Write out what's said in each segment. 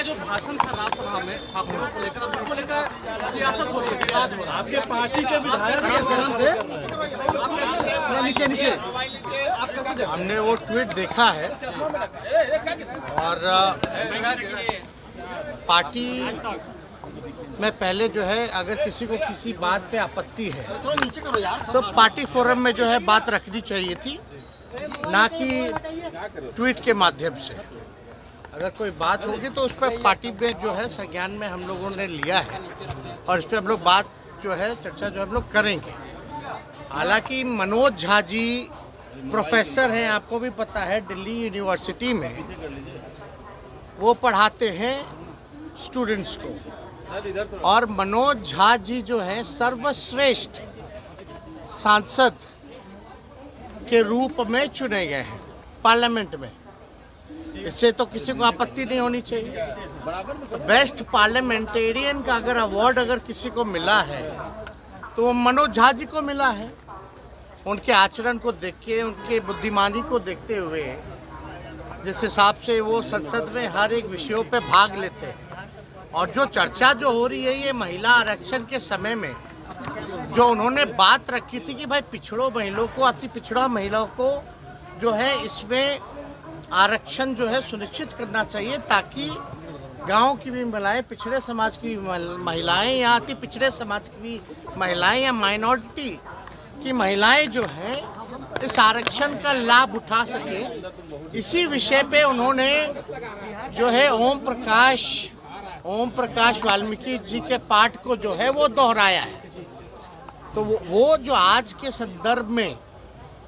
का जो भाषण था राज्यसभा में ठाकुरों को लेकर, उसको लेकर सियासत हो रही है, विवाद हो रहा है। आपके पार्टी के विधायक नीचे आप कैसे? हमने वो ट्वीट देखा है और पार्टी में पहले जो है अगर किसी को किसी बात पे आपत्ति है तो पार्टी फोरम में जो है बात रखनी चाहिए थी, ना कि ट्वीट के माध्यम से। अगर कोई बात होगी तो उस पर पार्टी में जो है संज्ञान में हम लोगों ने लिया है और इस पर हम लोग बात जो है चर्चा जो हम लोग करेंगे। हालांकि मनोज झा जी प्रोफेसर हैं, आपको भी पता है, दिल्ली यूनिवर्सिटी में वो पढ़ाते हैं स्टूडेंट्स को, और मनोज झा जी जो है सर्वश्रेष्ठ सांसद के रूप में चुने गए हैं पार्लियामेंट में। इससे तो किसी को आपत्ति नहीं होनी चाहिए। बेस्ट पार्लियामेंटेरियन का अगर अवार्ड अगर किसी को मिला है तो वो मनोज झा जी को मिला है। उनके आचरण को देख के, उनके बुद्धिमानी को देखते हुए, जिस हिसाब से वो संसद में हर एक विषयों पे भाग लेते हैं। और जो चर्चा जो हो रही है ये महिला आरक्षण के समय में जो उन्होंने बात रखी थी कि भाई पिछड़ों महिलाओं को, अति पिछड़ा महिलाओं को जो है इसमें आरक्षण जो है सुनिश्चित करना चाहिए, ताकि गांव की भी महिलाएं, पिछड़े समाज की महिलाएं या अति पिछड़े समाज की महिलाएं या माइनॉरिटी की महिलाएं जो हैं इस आरक्षण का लाभ उठा सके। इसी विषय पे उन्होंने जो है ओम प्रकाश वाल्मीकि जी के पाठ को जो है वो दोहराया है। तो वो जो आज के संदर्भ में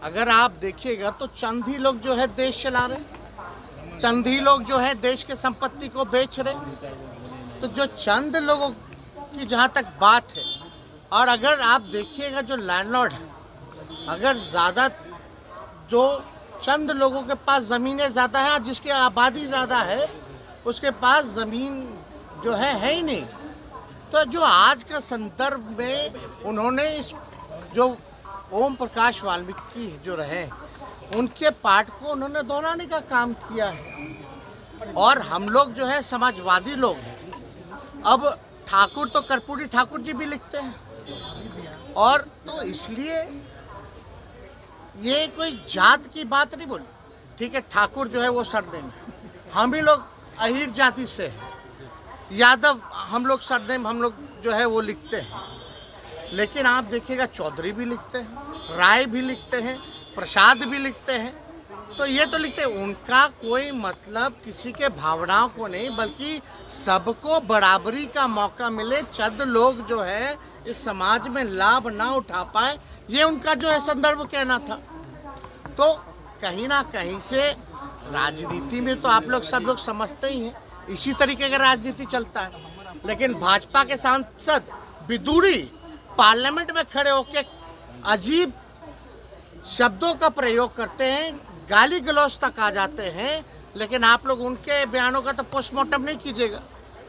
अगर आप देखिएगा तो चंद ही लोग जो है देश चला रहे, चंद ही लोग जो है देश के संपत्ति को बेच रहे। तो जो चंद लोगों की जहाँ तक बात है, और अगर आप देखिएगा जो लैंडलॉर्ड है, अगर ज़्यादा जो चंद लोगों के पास ज़मीनें ज़्यादा है, जिसकी आबादी ज़्यादा है उसके पास ज़मीन जो है ही नहीं। तो जो आज का संदर्भ में उन्होंने इस जो ओम प्रकाश वाल्मीकि जो रहे उनके पाठ को उन्होंने दोहराने का काम किया है। और हम लोग जो है समाजवादी लोग हैं। अब ठाकुर तो कर्पूरी ठाकुर जी भी लिखते हैं, और तो इसलिए ये कोई जात की बात नहीं बोली। ठीक है, ठाकुर जो है वो सरनेम है, हम ही लोग अहीर जाति से हैं, यादव हम लोग सरनेम हम लोग जो है वो लिखते हैं। लेकिन आप देखिएगा चौधरी भी लिखते हैं, राय भी लिखते हैं, प्रसाद भी लिखते हैं। तो ये तो लिखते हैं, उनका कोई मतलब किसी के भावनाओं को नहीं, बल्कि सबको बराबरी का मौका मिले, चंद लोग जो है इस समाज में लाभ ना उठा पाए, ये उनका जो है संदर्भ कहना था। तो कहीं ना कहीं से राजनीति में तो आप लोग सब लोग समझते ही हैं, इसी तरीके का राजनीति चलता है। लेकिन भाजपा के सांसद विदुरी पार्लियामेंट में खड़े होकर अजीब शब्दों का प्रयोग करते हैं, गाली गलौज तक आ जाते हैं, लेकिन आप लोग उनके बयानों का तो पोस्टमार्टम नहीं कीजिएगा।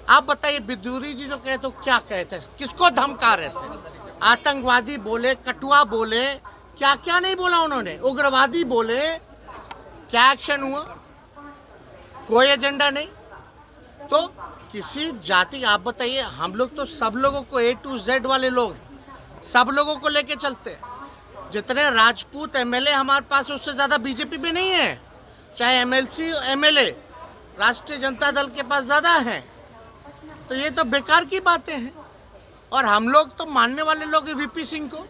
आप बताइए, विदुरी जी जो कहे तो क्या कहते हैं, किसको धमका रहे थे? आतंकवादी बोले, कटुआ बोले, क्या क्या नहीं बोला उन्होंने, उग्रवादी बोले। क्या एक्शन हुआ? कोई एजेंडा नहीं। तो किसी जाति, आप बताइए, हम लोग तो सब लोगों को A to Z वाले लोग सब लोगों को लेके चलते हैं। जितने राजपूत MLA हमारे पास, उससे ज़्यादा बीजेपी में नहीं है। चाहे MLC MLA राष्ट्रीय जनता दल के पास ज़्यादा हैं। तो ये तो बेकार की बातें हैं। और हम लोग तो मानने वाले लोग VP सिंह को,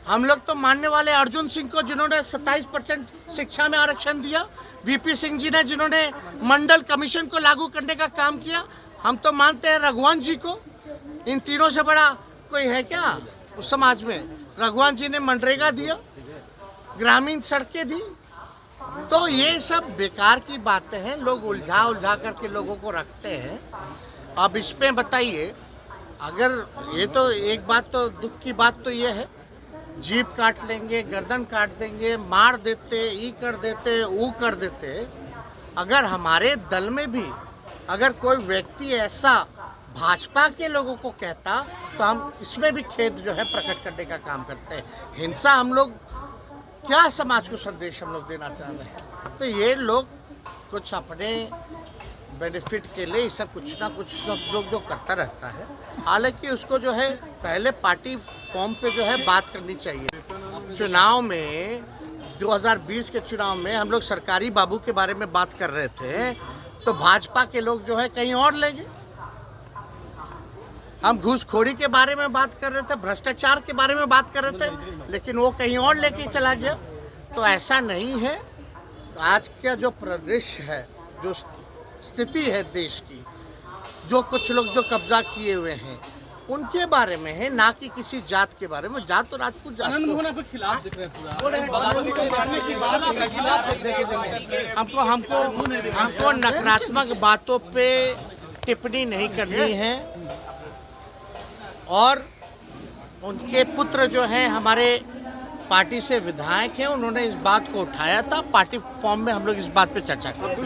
हम लोग तो मानने वाले अर्जुन सिंह को, जिन्होंने 27% शिक्षा में आरक्षण दिया, VP सिंह जी ने जिन्होंने मंडल कमीशन को लागू करने का काम किया। हम तो मानते हैं रघुवंश जी को। इन तीनों से बड़ा कोई है क्या उस समाज में? रघुवंश जी ने मनरेगा दिया, ग्रामीण सड़कें दी। तो ये सब बेकार की बातें हैं, लोग उलझा करके लोगों को रखते हैं। अब इसमें बताइए, अगर ये तो एक बात, तो दुख की बात तो ये है, जीभ काट लेंगे, गर्दन काट देंगे, मार देते, ई कर देते, ऊ कर देते। अगर हमारे दल में भी अगर कोई व्यक्ति ऐसा भाजपा के लोगों को कहता तो हम इसमें भी खेद जो है प्रकट करने का काम करते हैं। हिंसा हम लोग क्या समाज को संदेश हम लोग देना चाह रहे हैं? तो ये लोग कुछ अपने बेनिफिट के लिए ये सब कुछ ना कुछ सब लोग जो करता रहता है। हालांकि उसको जो है पहले पार्टी फॉर्म पे जो है बात करनी चाहिए। चुनाव में 2020 के चुनाव में हम लोग सरकारी बाबू के बारे में बात कर रहे थे, तो भाजपा के लोग जो है कहीं और ले गए। हम घूसखोरी के बारे में बात कर रहे थे, भ्रष्टाचार के बारे में बात कर रहे थे, लेकिन वो कहीं और लेके चला गया। तो ऐसा नहीं है। आज का जो परिदृश्य है, जो स्थिति है देश की, जो कुछ लोग जो कब्जा किए हुए हैं उनके बारे में है, ना कि किसी जात के बारे में। जात तो राजपूत जात आनंद मोहन आपके खिलाफ दिख रहे हैं पूरा। देखिए हमको नकारात्मक बातों पे टिप्पणी नहीं करनी है। और उनके पुत्र जो हैं हमारे पार्टी से विधायक हैं, उन्होंने इस बात को उठाया था। पार्टी फॉर्म में हम लोग इस बात पे चर्चा करेंगे।